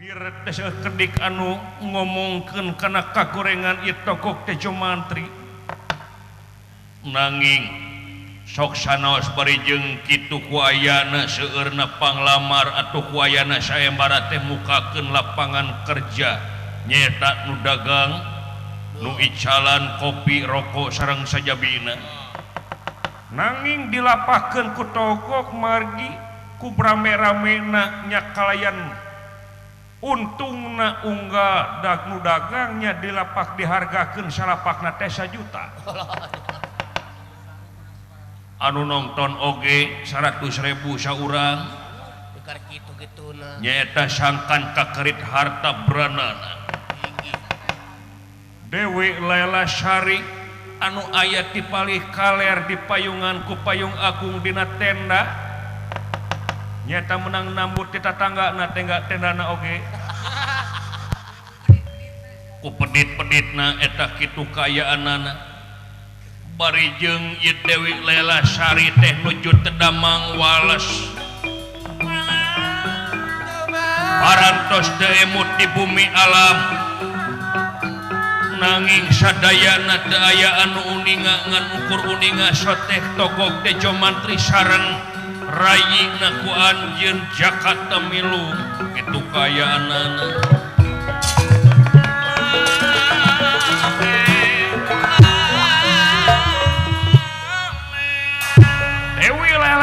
kedik anu ngomongkeun kana kagorengan ieu togok teh Jomantri nanging sok sanaos bari jeung kitu ku ayana seueurna panglamar atuh ku ayana sayembara teh mukakeun lapangan kerja nyetak nu dagang nu icalan kopi rokok sareng sajabina nanging dilapahkeun ku togok margi ku rame-ramena nya kalayan untungna unggal nu dagangnya dilapak dihargakeun salapakna teh 1 juta anu nonton oge 100.000 saurang nyaeta sangkan kakerit harta beranana Dewi Lela Syari anu aya di palih kaler di payungan ku payung agung dina tenda nyata menang nambut di tetangga na tendana oge ku pedit-peditna eta kitu kayaanana bari jeung ieu Dewi Lela Syari teh nuju tedamang wales parantos teu emut di bumi alam nanging sadayana teu aya anu uninga ngan ukur uninga soteh togok teh Jomantri sareng rayina ku anjeun Jakarta milu kitu kayaanana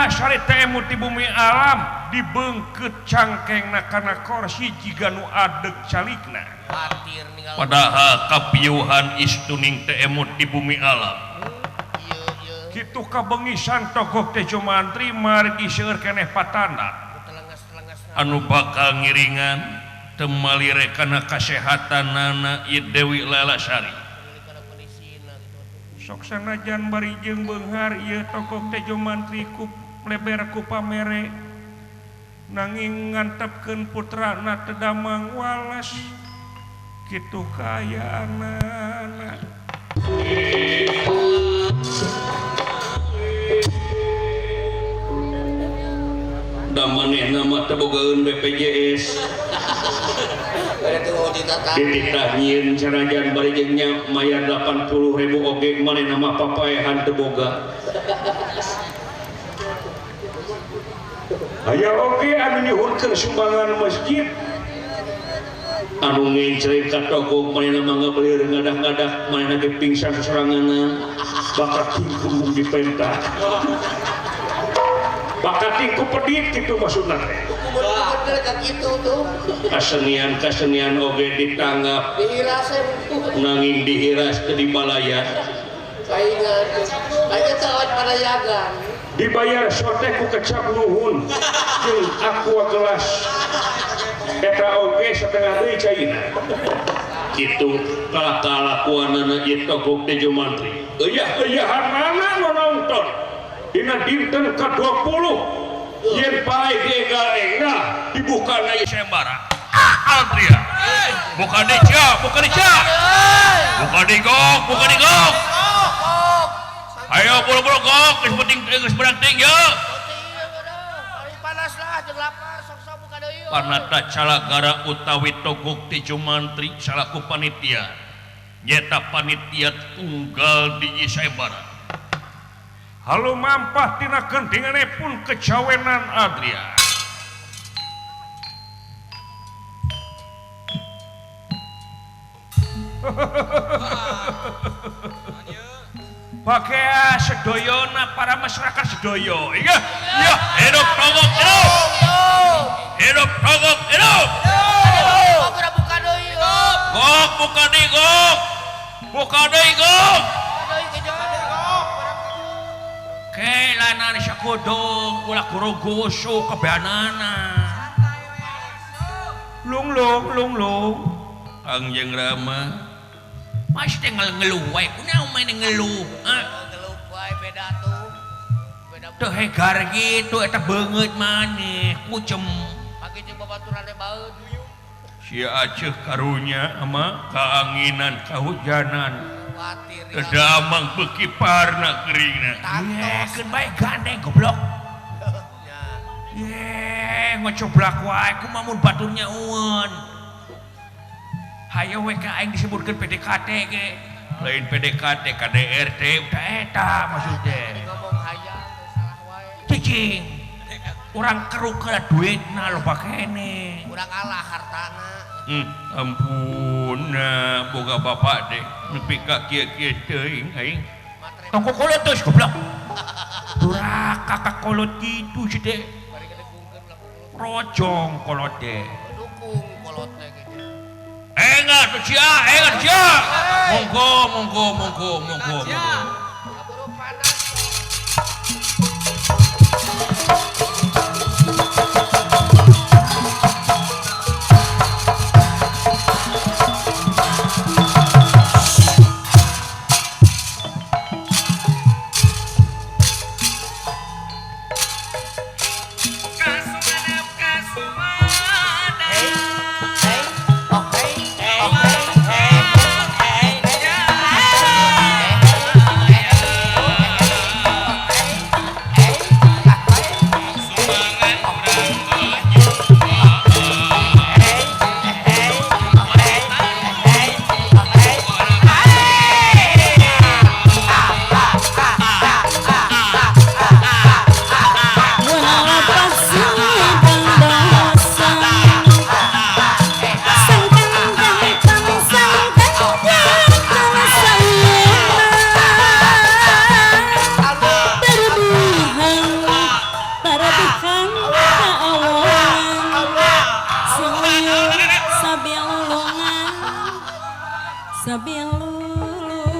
Syari teh emut di bumi alam dibeungkeut cangkengna kana kursi jiga nu adeg calikna padahal kapiuhan istuning teh emut di bumi alam kitu kabengisan togok teh Jomantri margi seueur keneh patanda anu bakal ngiringan teu malire kana kasehatanana ieu Dewi Lela Syari sok sanajan bari jeung beunghar ieu togok teh Jomantri ku leber ku pamere nanging ngantepkeun putrana teu damang walas kitu kayaanana da manehna mah teu bogaeun BPJS dititah nyieun sanajan bari jeung nya mayar 80.000 oge manehna mah papaehan teu boga aya oge anu nyuhurkeun sumbangan masjid anu ngencreng ka togok manehna mangga beulir ngadah-ngadah manehna ge pingsan soranganna bakat tingkung dipenta bakat tingku pedit kitu maksudna teh kasenian oge ditanggap nanging dihiras teu dibalayan kaingan tawat palayagan dibayar soteh ku kecap nuhun jeung aqua gelas eta oge satengah deui caina kitu kalakuanana ieu togok teh Jomantri eueuh-eueuhanana nu nonton dina dinten ke-20 yen pae gegalengna dibukana ieu sayembara Adria buka dica buka digok ayo buru-buru gok geus penting geus beranting ya panas lah jeung lapar sok-sok buka deui panata calagara utawi togok teh Jomantri salaku panitia nyata panitia tunggal di sayembara halu mampah tina kendinganepun kecawenan Adria pakai sedoyona para masyarakat sedoyo iya hidup togok hidup togok hidup gok buka deui gok kelanan sakodong ulah kurogoso kebeanana lung Kangjeng Rama pasti ngeluh wae kunaon main ngeluh ngeluh wae beda tuh teu hegar gitu eta beungeut maneh kucem pake jeung babaturan teh baeud sia aceuh karunya ama kaanginan kahujanan teu damang beuki parna geuringna keun bae gandeng goblok ngocoblak wae kumaha mun baturnya eueun Ayo we ka aing disebutkeun PDKT ge. Lain PDKT KDRT udah eta maksudnya. Ngomong hayang salah wae. Cicing. Urang keruk ke duitna lo pakene. Urang kalah hartana. Ampun, boga bapak deh. Nepi ka kieu-kieu teuing aing. Tong kolot geus goblok. Duraka ka kolot kitu si teh. Bari gede bungkeun ulah kolot. Rojong kolot teh. Dukung kolot teh gitu. Enggak tuh cia. Monggo. Kaburu panas.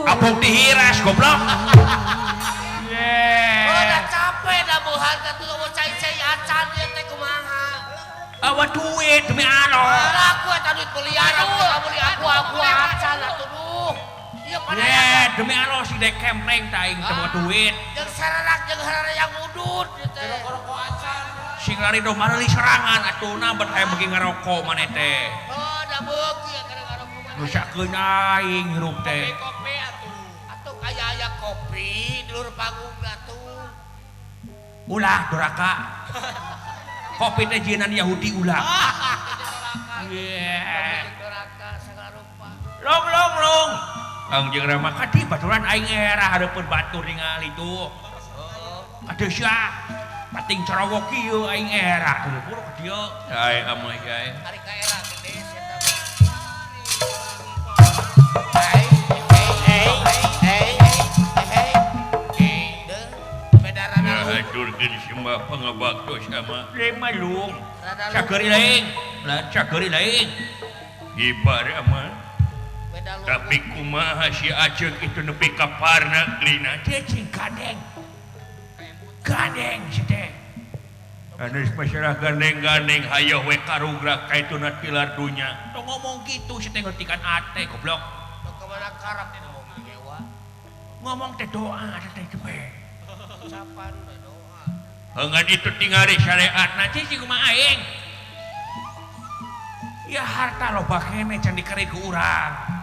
Abang dihiras goblok. Udah capek dah buhan kan tuh mau cai-cai acan dia teh kumaha. Awa duit demi Allah. Aku eta duit belian aku beli aku acan atuh duh. Ieu padahal Demi Allah si dek kempleng taing teu duit. jeung sararak jeung harara yang udut ieu teh. Rokok acan. Sing lari do mareli serangan atuna bet aya beuki ngarokok maneh teh. Oh, da beuki kada ngarokok maneh. Rusakeun aing hirup teh. Kopi atuh. Atuh kaya aya kopi di leueur panggung atuh. Ulah duraka. Kopi teh jeunan Yahudi ulah. Doraka sagala rupa. Long. Anjeun rama kadi baturan aing era hareupeun batur ningali tuh. Aduh sia. Pating cerowok kieu aing era teu buruk dieu. Ai amoy ai. Ari ka era gede eta. Haturkeun simbah pangabaktos sama lema lung. Cageuri laing. Ibar ama. Tapi kumaha si Aceuk itu nepi ka parna glina teh cing gandeng si teh. Anu masalah gandeng hayah we karugra kaituna tilar dunya. Tong ngomong kitu si teh ngertikan ate goblok. Tong kemana karap teh ngomong dewa. Ngomong teh doa teh teh. Ucapan doa. Heungan itu tingali syariatna cing kumaha aing. Ya harta loba kene can dikeri ku urang.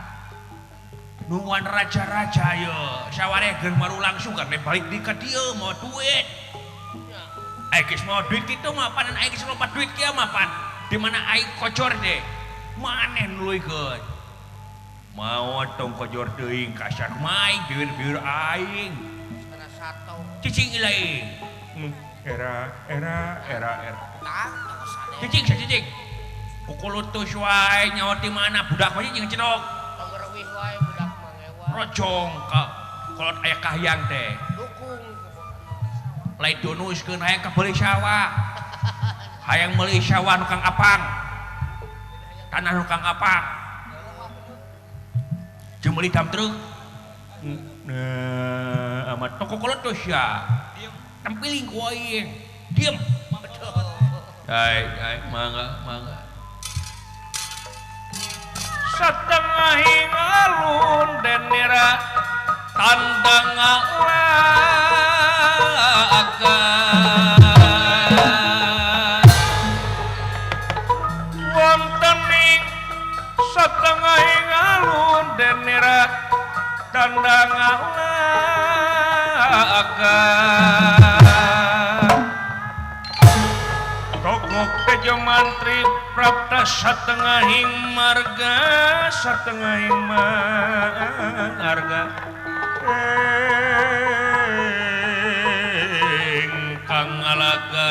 Nuan raja-raja ya sawaregeun maru langsung kan balik di ka dieu mau duit. Aing geus mau duit kitu mah panan aing geus lompat duit kieu mah pan. Di mana aing kocor deh. Maneh nuluykeun. Mau tong kocor teuing kasar maing bieur-bieur aing. Kana sato. Cicing ilaing. Era. Tah, Cicing. Pukul utus wae nyawa di mana budak mah jeung cenok. tong gereuwih wae budak mah ngewa. Rojong ka kolot aya kahyang teh. Dukung. Lain dunuskeun hayang kabeli sawah. Hayang meuli sawah nu Kang Apang. Tanah nu Kang Apang. Jeung meuli dam truk. Amat toko kolot tuh sia. Tempiling ku aing. Diem. Hai, mangga. Setengah hingalun dan nira tandang akan wontening setengah hingalun dan nira tandang akan togok Raja Mantri Prapta satengahing marga satengahing marga Kang Alaga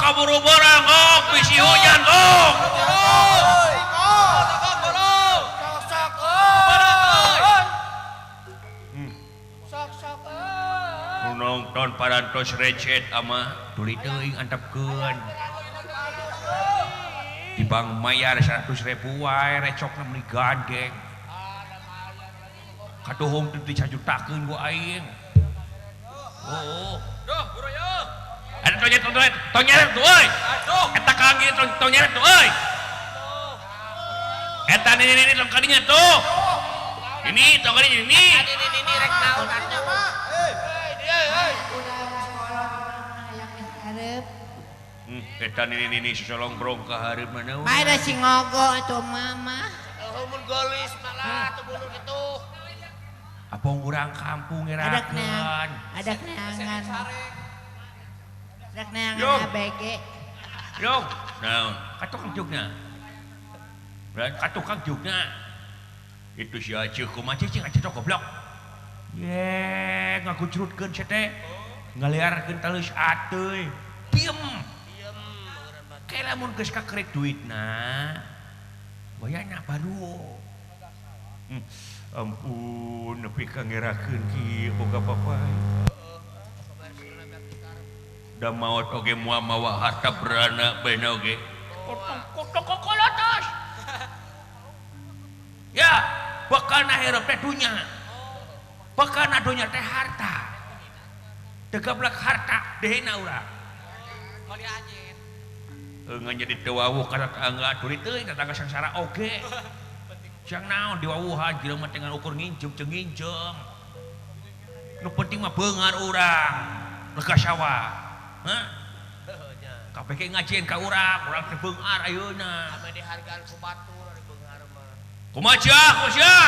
kaburu barang kok bisi hujan kok nonton parantos recet ama tuli teuing antepkeun tibang mayar 100.000 wae recokna meuli gandeng katuhung teu dicajutakeun ku aing Duh, Buroyo. Ada tonyeret tuh euy. Eta kangge tonyeret tuh euy. Eta ini tong kadinya tuh. Ini tong kadinya ini. Ini rek naon atuh. Eta ini sesolong brong ka hareup mana. Bae da si ngogo atuh mama. Mun gelis malah teu bulur kitu. Apong urang kampung ngerakeun. Ada keneangan. Ada keneangan Yo. ABG. Yo, naon? Katukang jugna. Berat katukang jugna. Itu si Aceh kumaha cicing Aceh teh goblok. Ye, ngagucrutkeun sia teh. Ngaliarkeun taleus ateuy. Diem. Kayak lamun geus kakrek duitna. Wayana baru. Ampun, nepi ka ngerakeun kieu boga papai. Da maot oge moal mawa harta berana baena oge. Kotok kokolotos. Ya, bakana herep teh dunya. Bakana dunya teh harta. Tegablak harta dehena urang. Kali anjeun. Eungeun jadi teu wawuh kana tangga tuluy teuing tetangga sangsara oge. Siang naon diwawuhan jelema teh ngan ukur nginjem jeung nginjem. Nu penting mah beungar urang, lega sawah. Hah? Kabeh ngajieun ka urang teh beungar ayeuna. Ame dihargaan ku batur ari beungar mah. Kumaha Atulah.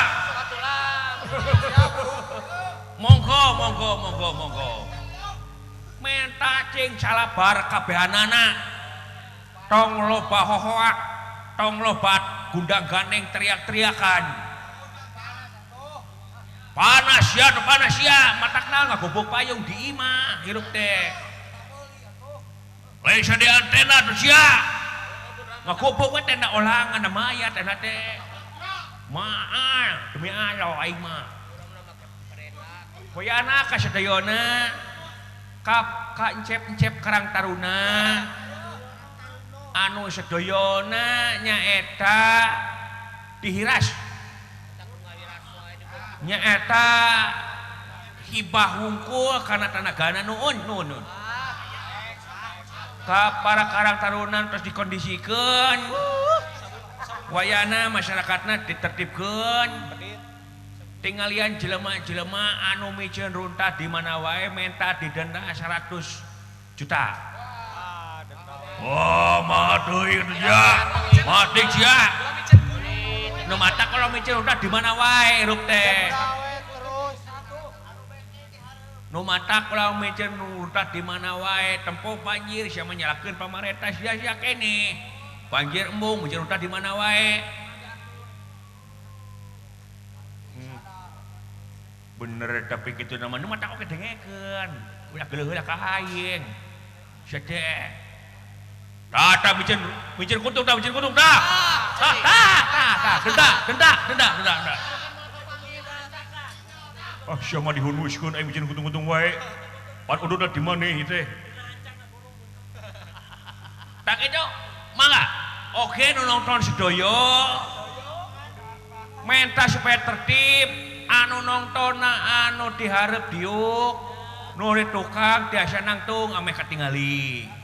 Monggo. Menta cing calabar kabehanana. Tong loba hohoak, tong loba gundang gandeng teriak-teriakan. Panas ya, matakna ngagobok payung di imah hirup teh. Lain di antena tuh sia. Ngagobok we tenda olangan na mayat teh teh. Maal demi Allah aing mah. Hoyana ka sadayona ka encep-encep Karang Taruna. Anu sedayana nyaeta dihiras nyaeta hibah hungkul kana tanagana nuun ka para Karang Tarunan terus dikondisikeun wayana masyarakatna ditertibkeun tinggalian jelema-jelema anu miceun runtah di mana wae menta didenda 100 juta. Oh, mati itu ya, mati ya. Nu mata kalau micin udah di mana wae hirup teh. Nu mata kalau micin udah di mana wae tempo banjir sia menyalahkeun pamarentah sia kene. Banjir embung micin udah di mana wae. Bener tapi kitu nama nu mata oke dengekeun. Ulah geuleuh ka aing. Sia teh. Tah micin kuntung dah. Denda. Ah, sia mah dihunuskeun aya micin kuntung wae. Pan ududna di maneh teh. Tak itu, mangga. Oke nu nonton sedaya. Menta supaya tertib, anu nontonna anu dihareup diuk, nu tukang tiasa nangtung ame katingali.